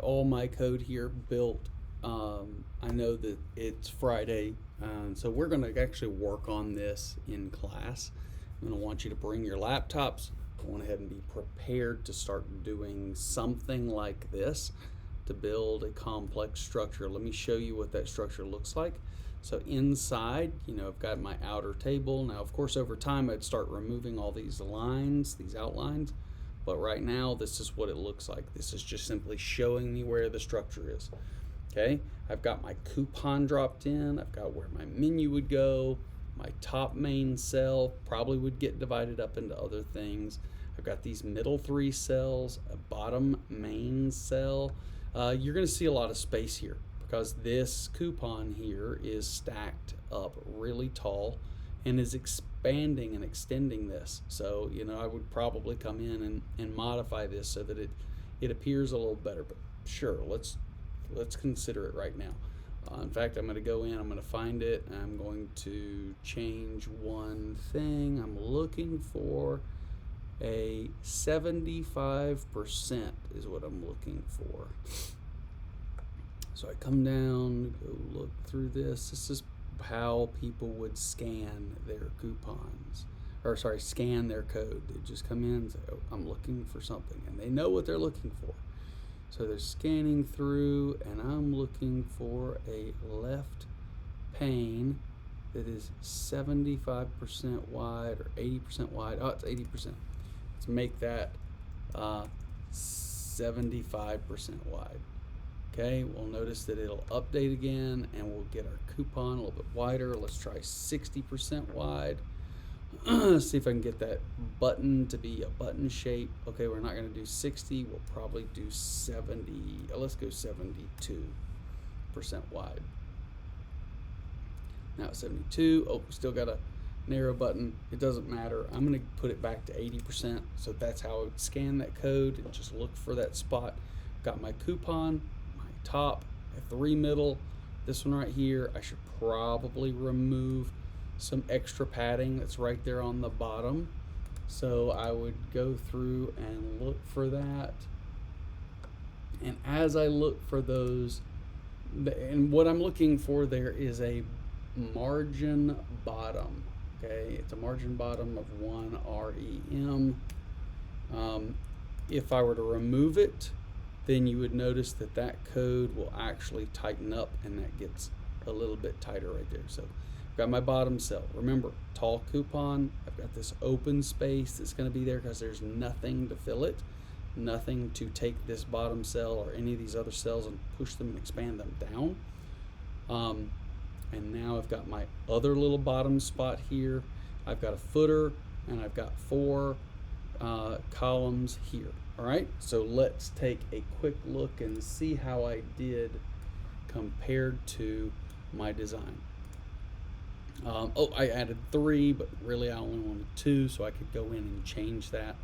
All my code here built. I know that it's Friday, so we're going to actually work on this in class. I'm going to want you to bring your laptops. Go ahead and be prepared to start doing something like this to build a complex structure. Let me show you what that structure looks like. So inside, I've got my outer table. Now, of course, over time, I'd start removing all these lines, these outlines. But right now, this is what it looks like. This is just simply showing me where the structure is. Okay, I've got my coupon dropped in. I've got where my menu would go. My top main cell probably would get divided up into other things. I've got these middle three cells, a bottom main cell. You're going to see a lot of space here because this coupon here is stacked up really tall and is expanding and extending this. So, I would probably come in and modify this so that it appears a little better. But sure, let's consider it right now. In fact, I'm going to go in, I'm going to find it, and I'm going to change one thing. I'm looking for a 75% is what I'm looking for. So I come down, go look through this. This is how people would scan their coupons, or sorry, scan their code. They just come in and say, oh, I'm looking for something, and they know what they're looking for. So they're scanning through, and I'm looking for a left pane that is 75% wide or 80% wide. Oh, it's 80%. Let's make that 75% wide. Okay, we'll notice that it'll update again, and we'll get our coupon a little bit wider. Let's try 60% wide. See if I can get that button to be a button shape. Okay, we're not going to do 60. We'll probably do 70. Let's go 72% wide. Now it's 72. Oh, still got a narrow button. It doesn't matter. I'm going to put it back to 80%. So that's how I would scan that code and just look for that spot. Got my coupon, my top, my three middle. This one right here, I should probably remove some extra padding that's right there on the bottom. So I would go through and look for that. And as I look for those, and what I'm looking for there is a margin bottom. Okay, it's a margin bottom of 1 REM. If I were to remove it, then you would notice that that code will actually tighten up, and that gets a little bit tighter right there. So I've got my bottom cell. Remember, tall coupon. I've got this open space that's going to be there because there's nothing to fill it, nothing to take this bottom cell or any of these other cells and push them and expand them down. And now I've got my other little bottom spot here. I've got a footer, and I've got 4 columns here. All right, so let's take a quick look and see how I did compared to my design. I added 3, but really I only wanted 2, so I could go in and change that.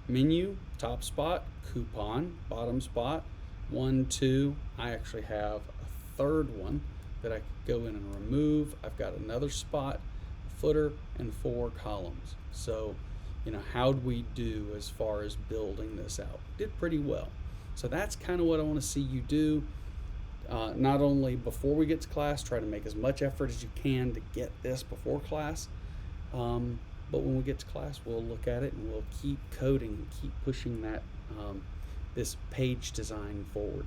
Menu, top spot, coupon, bottom spot, 1, 2. I actually have a third one that I could go in and remove. I've got another spot, footer, and 4 columns. So, how'd we do as far as building this out? Did pretty well. So that's kind of what I want to see you do. Not only before we get to class, try to make as much effort as you can to get this before class, but when we get to class, we'll look at it and we'll keep coding and keep pushing that this page design forward.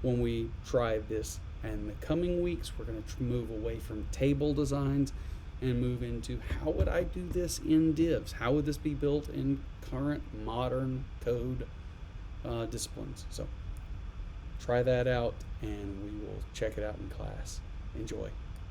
When we try this in the coming weeks, we're going to move away from table designs and move into how would I do this in divs? How would this be built in current modern code disciplines? So try that out, and we will check it out in class. Enjoy.